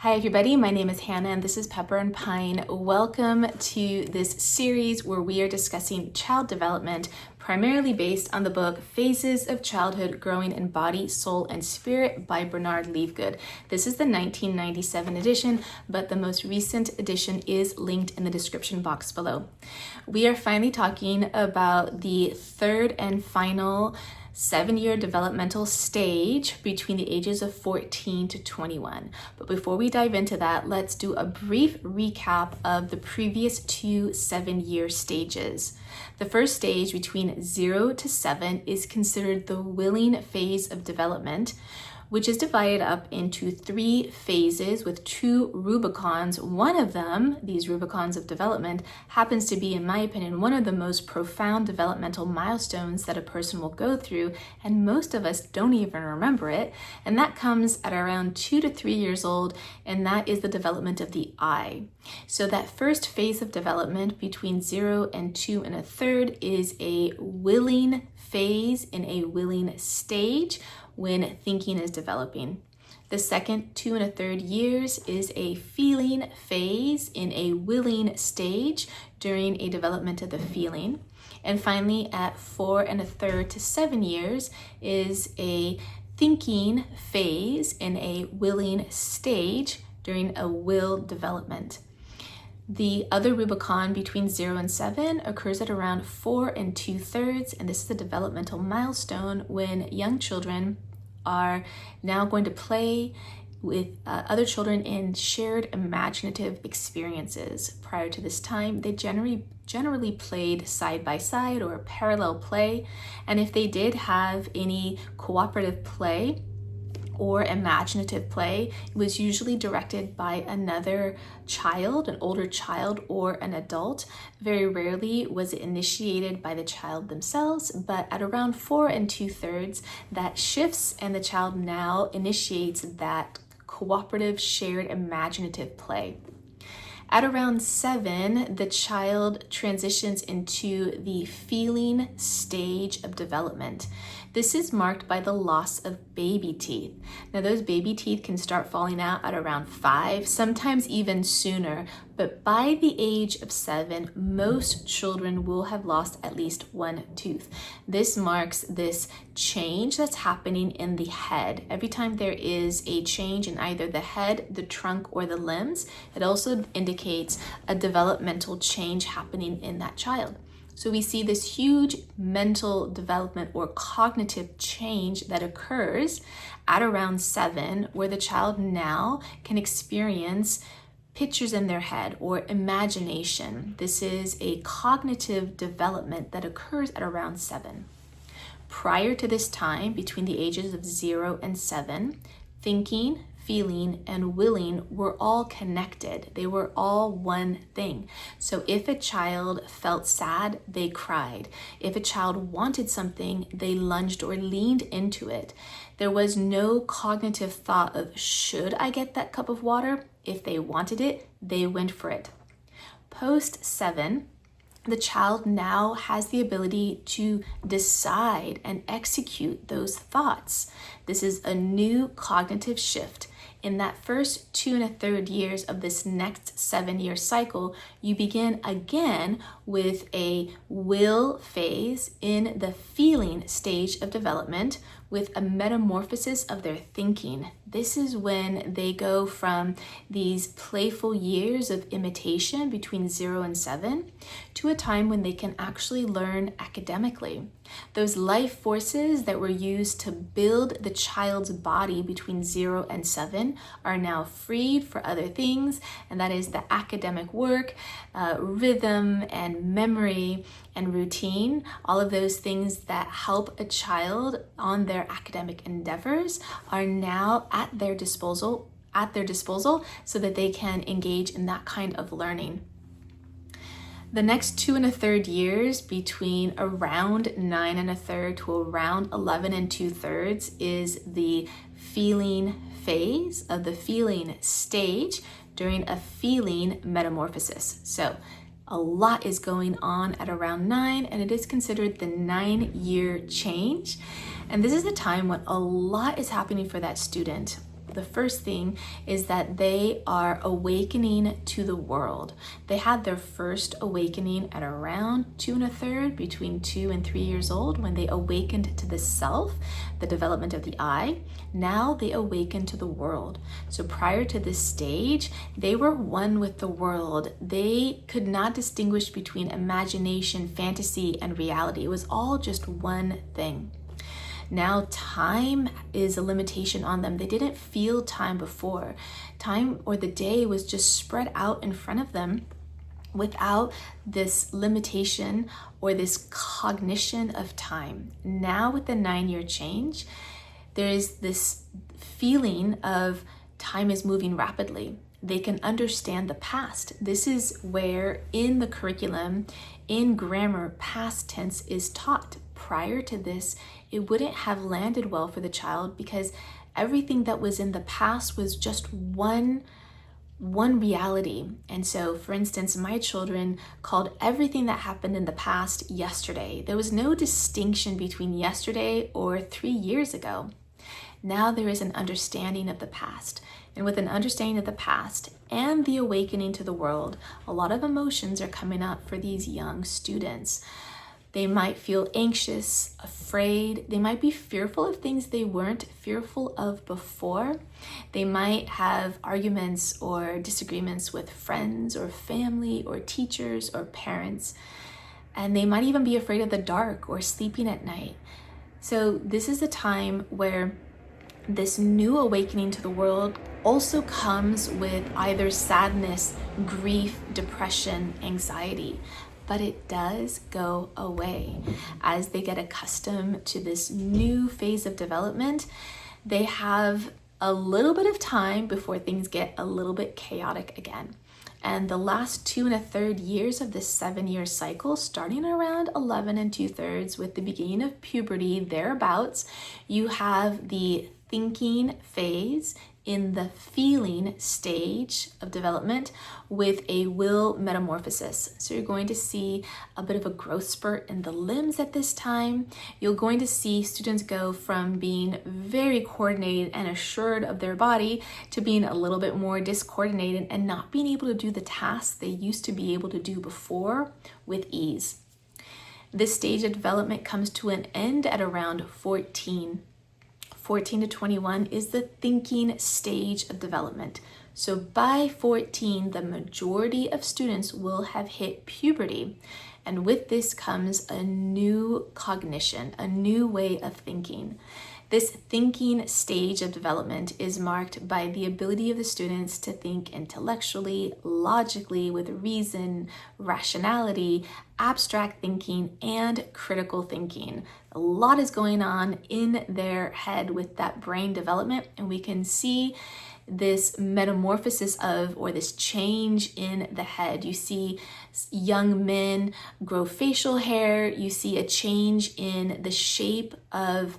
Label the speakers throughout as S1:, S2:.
S1: Hi everybody, my name is Hannah and this is Pepper and Pine. Welcome to this series where we are discussing child development, primarily based on the book Phases of Childhood Growing in Body, Soul, and Spirit by Bernard Leavegood. This is the 1997 edition, but the most recent edition is linked in the description box below. We are finally talking about the third and final 7-year developmental stage between the ages of 14 to 21. But before we dive into that, let's do a brief recap of the previous two 7-year stages. The first stage between 0 to 7 is considered the willing phase of development, which is divided up into 3 phases with 2 Rubicons. One of them, these Rubicons of development, happens to be, in my opinion, one of the most profound developmental milestones that a person will go through, and most of us don't even remember it, and that comes at around 2 to 3 years old, and that is the development of the eye. So that first phase of development between 0 and 2 1/3 is a willing phase in a willing stage, when thinking is developing. The second 2 1/3 years is a feeling phase in a willing stage during a development of the feeling. And finally, at 4 1/3 to 7 years is a thinking phase in a willing stage during a will development. The other Rubicon between 0 and 7 occurs at around 4 2/3, and this is a developmental milestone when young children are now going to play with other children in shared imaginative experiences. Prior to this time, they generally played side by side or parallel play, and if they did have any cooperative play or imaginative play, it was usually directed by another child, an older child, or an adult. Very rarely was it initiated by the child themselves, but at around 4 2/3, that shifts and the child now initiates that cooperative, shared, imaginative play. At around 7, the child transitions into the feeling stage of development. This is marked by the loss of baby teeth. Now, those baby teeth can start falling out at around 5, sometimes even sooner, but by the age of 7, most children will have lost at least 1 tooth. This marks this change that's happening in the head. Every time there is a change in either the head, the trunk, or the limbs, it also indicates a developmental change happening in that child. So we see this huge mental development or cognitive change that occurs at around 7, where the child now can experience pictures in their head or imagination. This is a cognitive development that occurs at around 7. Prior to this time, between the ages of 0 and 7, thinking, feeling, and willing were all connected. They were all one thing. So if a child felt sad, they cried. If a child wanted something, they lunged or leaned into it. There was no cognitive thought of, should I get that cup of water? If they wanted it, they went for it. Post 7, the child now has the ability to decide and execute those thoughts. This is a new cognitive shift. In that first 2 1/3 years of this next 7-year cycle, you begin again with a will phase in the feeling stage of development with a metamorphosis of their thinking. This is when they go from these playful years of imitation between 0 and 7 to a time when they can actually learn academically. Those life forces that were used to build the child's body between 0 and 7 are now freed for other things, and that is the academic work, rhythm, and memory, and routine. All of those things that help a child on their academic endeavors are now at their disposal so that they can engage in that kind of learning. The next 2 1/3 years, between around 9 1/3 to around 11 2/3, is the feeling phase of the feeling stage during a feeling metamorphosis. So a lot is going on at around 9, and it is considered the 9-year change. And this is the time when a lot is happening for that student. The first thing is that they are awakening to the world. They had their first awakening at around 2 1/3, between 2 and 3 years old, when they awakened to the self, the development of the I. Now they awaken to the world. So prior to this stage, they were one with the world. They could not distinguish between imagination, fantasy, and reality. It was all just one thing. Now time is a limitation on them. They didn't feel time before. Time or the day was just spread out in front of them without this limitation or this cognition of time. Now with the 9-year change, there is this feeling of time is moving rapidly. They can understand the past. This is where in the curriculum, in grammar, past tense is taught. Prior to this, it wouldn't have landed well for the child because everything that was in the past was just one reality. And so, for instance, my children called everything that happened in the past yesterday. There was no distinction between yesterday or 3 years ago. Now there is an understanding of the past. And with an understanding of the past and the awakening to the world, a lot of emotions are coming up for these young students. They might feel anxious, afraid. They might be fearful of things they weren't fearful of before. They might have arguments or disagreements with friends or family or teachers or parents. And they might even be afraid of the dark or sleeping at night. So this is a time where this new awakening to the world also comes with either sadness, grief, depression, anxiety. But it does go away. As they get accustomed to this new phase of development, they have a little bit of time before things get a little bit chaotic again. And the last 2 1/3 years of this 7-year cycle, starting around 11 2/3 with the beginning of puberty, thereabouts, you have the thinking phase in the feeling stage of development with a will metamorphosis. So you're going to see a bit of a growth spurt in the limbs at this time. You're going to see students go from being very coordinated and assured of their body to being a little bit more discoordinated and not being able to do the tasks they used to be able to do before with ease. This stage of development comes to an end at around 14 to 21 is the thinking stage of development. So by 14, the majority of students will have hit puberty. And with this comes a new cognition, a new way of thinking. This thinking stage of development is marked by the ability of the students to think intellectually, logically, with reason, rationality, abstract thinking, and critical thinking. A lot is going on in their head with that brain development, and we can see this metamorphosis of, or this change in the head. You see young men grow facial hair, you see a change in the shape of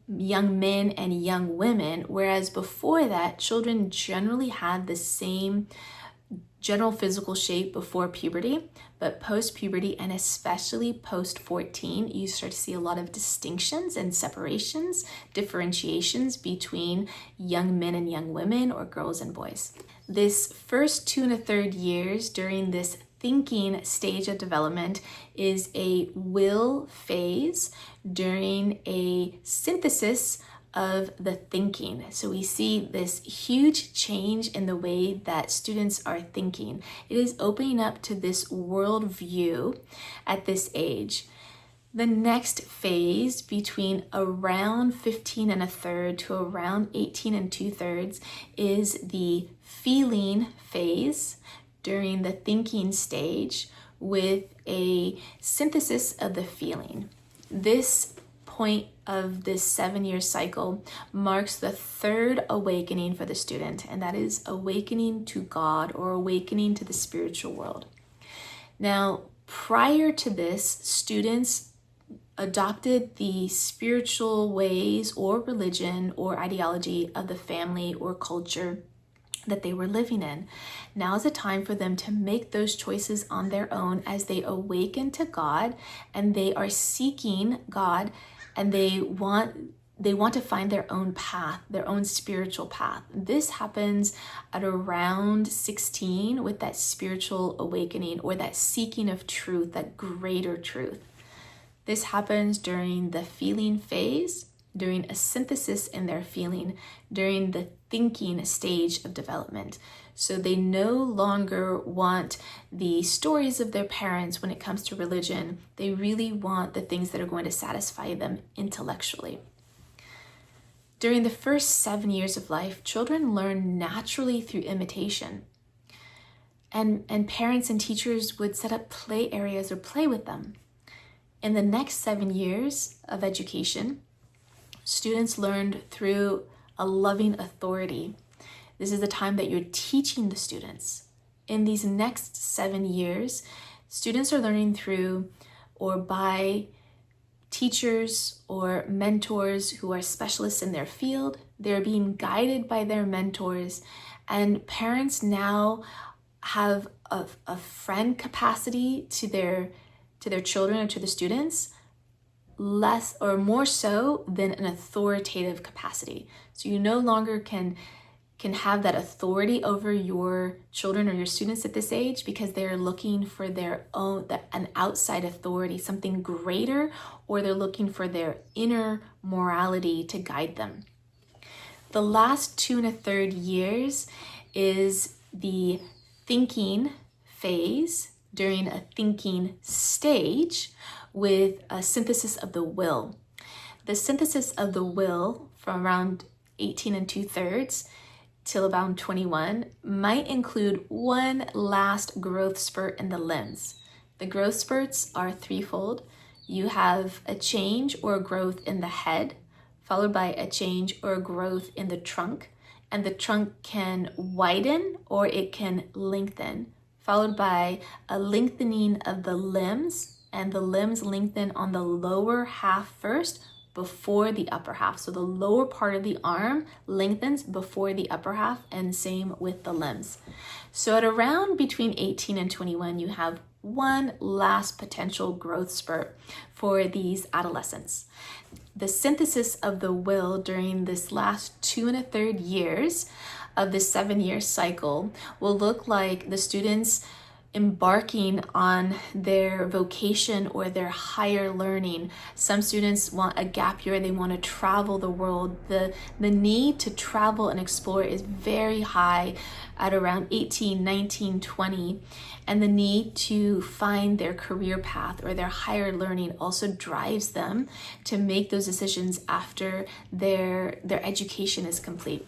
S1: young men and young women, whereas before that, children generally had the same general physical shape before puberty, but post-puberty and especially post-14, you start to see a lot of distinctions and separations, differentiations between young men and young women or girls and boys. This first 2 1/3 years during this thinking stage of development is a will phase during a synthesis of the thinking. So we see this huge change in the way that students are thinking. It is opening up to this worldview at this age. The next phase between around 15 1/3 to around 18 2/3 is the feeling phase during the thinking stage with a synthesis of the feeling. This point of this 7-year cycle marks the third awakening for the student, and that is awakening to God or awakening to the spiritual world. Now, prior to this, students adopted the spiritual ways or religion or ideology of the family or culture that they were living in. Now is a time for them to make those choices on their own as they awaken to God and they are seeking God and they want they want to find their own path, their own spiritual path. This happens at around 16 with that spiritual awakening or that seeking of truth, that greater truth. This happens during the feeling phase, during a synthesis in their feeling, during the thinking stage of development. So they no longer want the stories of their parents when it comes to religion. They really want the things that are going to satisfy them intellectually. During the first 7 years of life, children learn naturally through imitation. And parents and teachers would set up play areas or play with them. In the next 7 years of education, students learned through a loving authority. This is the time that you're teaching the students. In these next 7 years, students are learning through or by teachers or mentors who are specialists in their field. They're being guided by their mentors, and parents now have a friend capacity to their children or to the students, less or more so than an authoritative capacity. So you no longer can have that authority over your children or your students at this age, because they're looking for their own, an outside authority, something greater, or they're looking for their inner morality to guide them. The last 2 1/3 years is the thinking phase during a thinking stage with a synthesis of the will. The synthesis of the will from around 18 2/3 till about 21 might include one last growth spurt in the limbs. The growth spurts are threefold. You have a change or growth in the head, followed by a change or growth in the trunk, and the trunk can widen or it can lengthen, followed by a lengthening of the limbs, and the limbs lengthen on the lower half first before the upper half. So the lower part of the arm lengthens before the upper half, and same with the limbs. So at around between 18 and 21, you have one last potential growth spurt for these adolescents. The synthesis of the will during this last 2 1/3 years of this 7-year cycle will look like the students embarking on their vocation or their higher learning. Some students want a gap year, they want to travel the world. The need to travel and explore is very high at around 18, 19, 20. And the need to find their career path or their higher learning also drives them to make those decisions after their education is complete.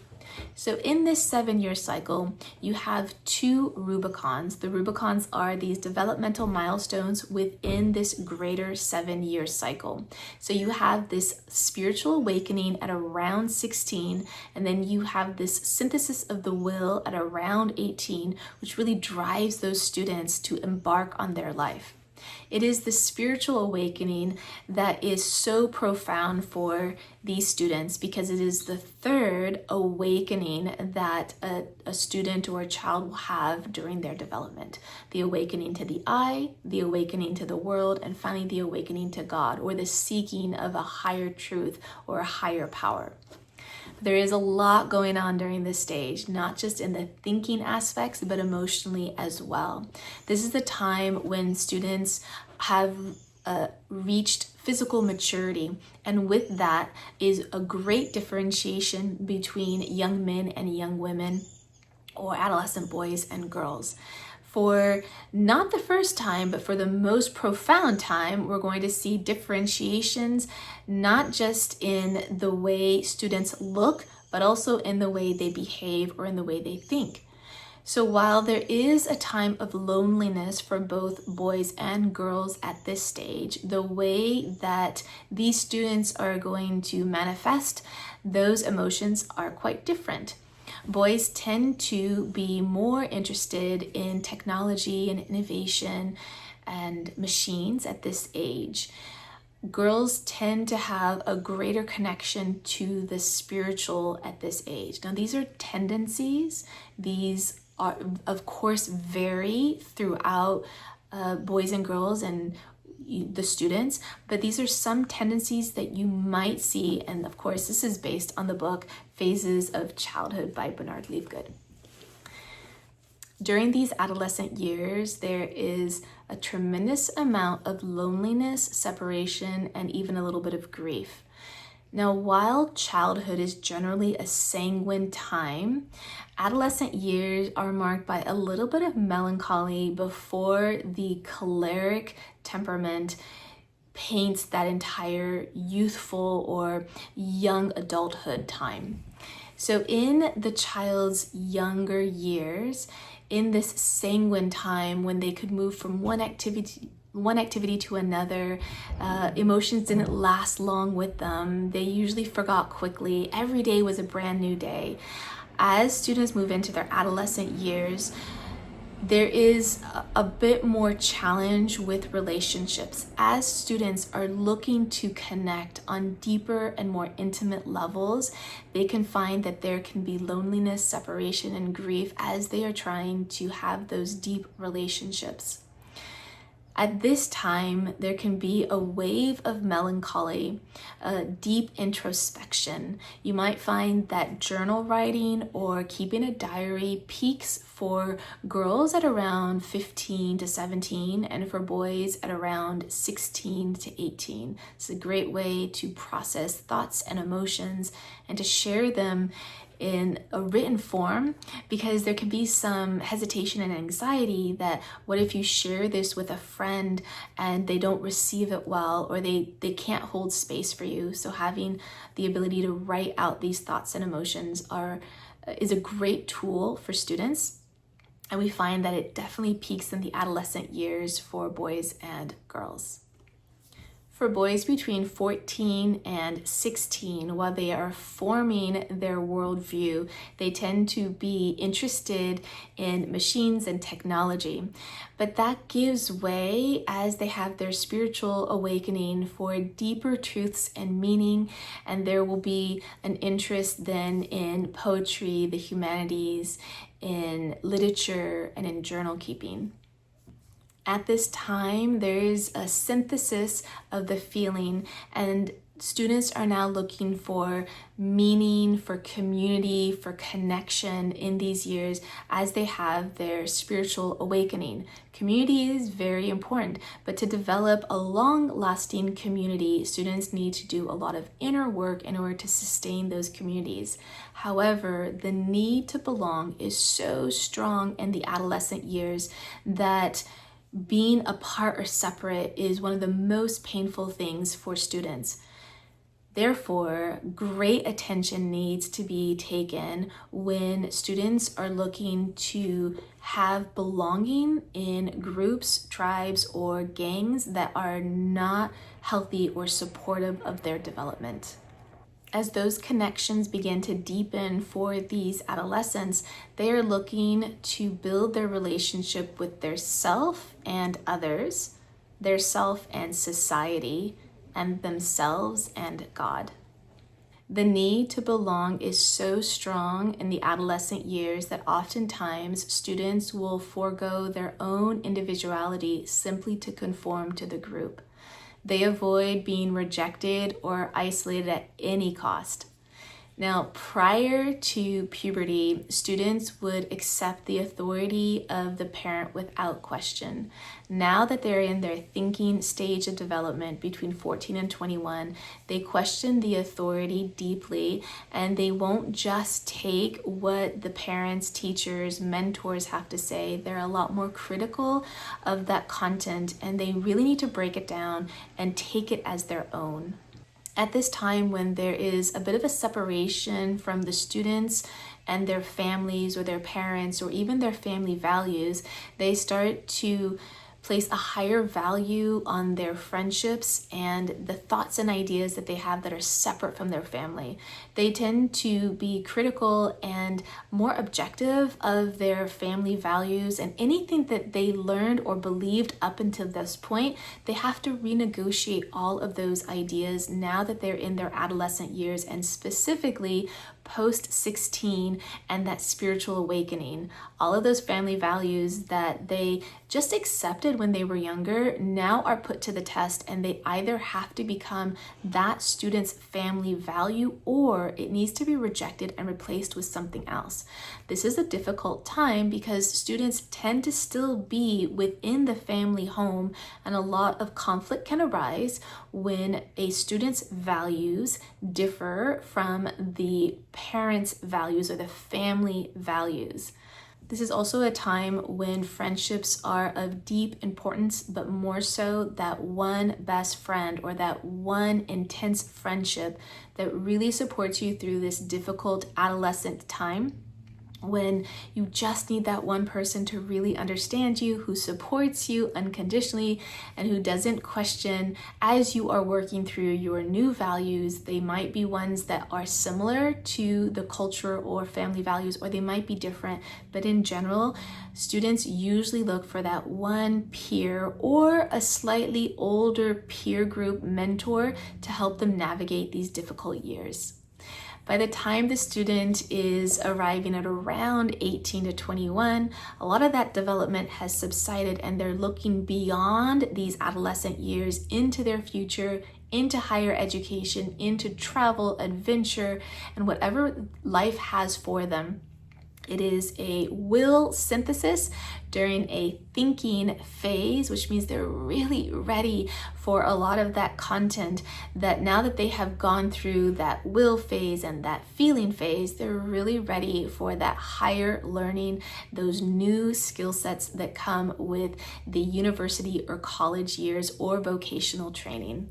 S1: So in this 7-year cycle, you have 2 Rubicons. The Rubicons are these developmental milestones within this greater 7-year cycle. So you have this spiritual awakening at around 16, and then you have this synthesis of the will at around 18, which really drives those students to embark on their life. It is the spiritual awakening that is so profound for these students, because it is the third awakening that a student or a child will have during their development. The awakening to the I, the awakening to the world, and finally the awakening to God, or the seeking of a higher truth or a higher power. There is a lot going on during this stage, not just in the thinking aspects, but emotionally as well. This is the time when students have reached physical maturity, and with that is a great differentiation between young men and young women, or adolescent boys and girls. For not the first time, but for the most profound time, we're going to see differentiations, not just in the way students look, but also in the way they behave or in the way they think. So while there is a time of loneliness for both boys and girls at this stage, the way that these students are going to manifest those emotions are quite different. Boys tend to be more interested in technology and innovation and machines at this age. Girls tend to have a greater connection to the spiritual at this age. Now, these are tendencies. These of course, vary throughout boys and girls, and the students, but these are some tendencies that you might see. And of course, this is based on the book Phases of Childhood by Bernard Leavegood. During these adolescent years, there is a tremendous amount of loneliness, separation, and even a little bit of grief. Now, while childhood is generally a sanguine time, adolescent years are marked by a little bit of melancholy before the choleric temperament paints that entire youthful or young adulthood time. So in the child's younger years, in this sanguine time when they could move from one activity to another, emotions didn't last long with them. They usually forgot quickly. Every day was a brand new day. As students move into their adolescent years, there is a bit more challenge with relationships. As students are looking to connect on deeper and more intimate levels, they can find that there can be loneliness, separation, and grief as they are trying to have those deep relationships. At this time, there can be a wave of melancholy, a deep introspection. You might find that journal writing or keeping a diary peaks for girls at around 15 to 17 and for boys at around 16 to 18. It's a great way to process thoughts and emotions and to share them in a written form, because there can be some hesitation and anxiety that what if you share this with a friend and they don't receive it well, or they can't hold space for you. So having the ability to write out these thoughts and emotions is a great tool for students. And we find that it definitely peaks in the adolescent years for boys and girls. For boys between 14 and 16, while they are forming their worldview, they tend to be interested in machines and technology. But that gives way as they have their spiritual awakening for deeper truths and meaning, and there will be an interest then in poetry, the humanities, in literature, and in journal keeping. At this time, there is a synthesis of the feeling, and students are now looking for meaning, for community, for connection in these years as they have their spiritual awakening. Community is very important, but to develop a long-lasting community, students need to do a lot of inner work in order to sustain those communities. However, the need to belong is so strong in the adolescent years that being apart or separate is one of the most painful things for students. Therefore, great attention needs to be taken when students are looking to have belonging in groups, tribes, or gangs that are not healthy or supportive of their development. As those connections begin to deepen for these adolescents, they are looking to build their relationship with their self and others, their self and society, and themselves and God. The need to belong is so strong in the adolescent years that oftentimes students will forego their own individuality simply to conform to the group. They avoid being rejected or isolated at any cost. Now, prior to puberty, students would accept the authority of the parent without question. Now that they're in their thinking stage of development between 14 and 21, they question the authority deeply, and they won't just take what the parents, teachers, mentors have to say. They're a lot more critical of that content, and they really need to break it down and take it as their own. At this time, when there is a bit of a separation from the students and their families or their parents or even their family values, they start to place a higher value on their friendships and the thoughts and ideas that they have that are separate from their family. They tend to be critical and more objective of their family values, and anything that they learned or believed up until this point, they have to renegotiate all of those ideas now that they're in their adolescent years, and specifically post 16 and that spiritual awakening. All of those family values that they just accepted when they were younger now are put to the test, and they either have to become that student's family value or it needs to be rejected and replaced with something else. This is a difficult time because students tend to still be within the family home, and a lot of conflict can arise when a student's values differ from the parents' values or the family values. This is also a time when friendships are of deep importance, but more so that one best friend or that one intense friendship that really supports you through this difficult adolescent time, when you just need that one person to really understand you, who supports you unconditionally and who doesn't question as you are working through your new values. They might be ones that are similar to the culture or family values, or they might be different, but in general, students usually look for that one peer or a slightly older peer group mentor to help them navigate these difficult years. By the time the student is arriving at around 18 to 21, a lot of that development has subsided, and they're looking beyond these adolescent years into their future, into higher education, into travel, adventure, and whatever life has for them. It is a will synthesis during a thinking phase, which means they're really ready for a lot of that content that now that they have gone through that will phase and that feeling phase, they're really ready for that higher learning, those new skill sets that come with the university or college years or vocational training.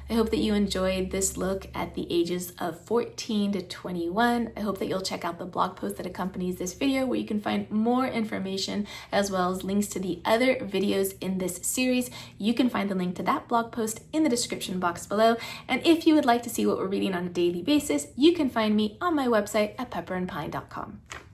S1: I hope that you enjoyed this look at the ages of 14 to 21. I hope that you'll check out the blog post that accompanies this video, where you can find more information as well as links to the other videos in this series. You can find the link to that blog post in the description box below. And if you would like to see what we're reading on a daily basis, you can find me on my website at pepperandpine.com.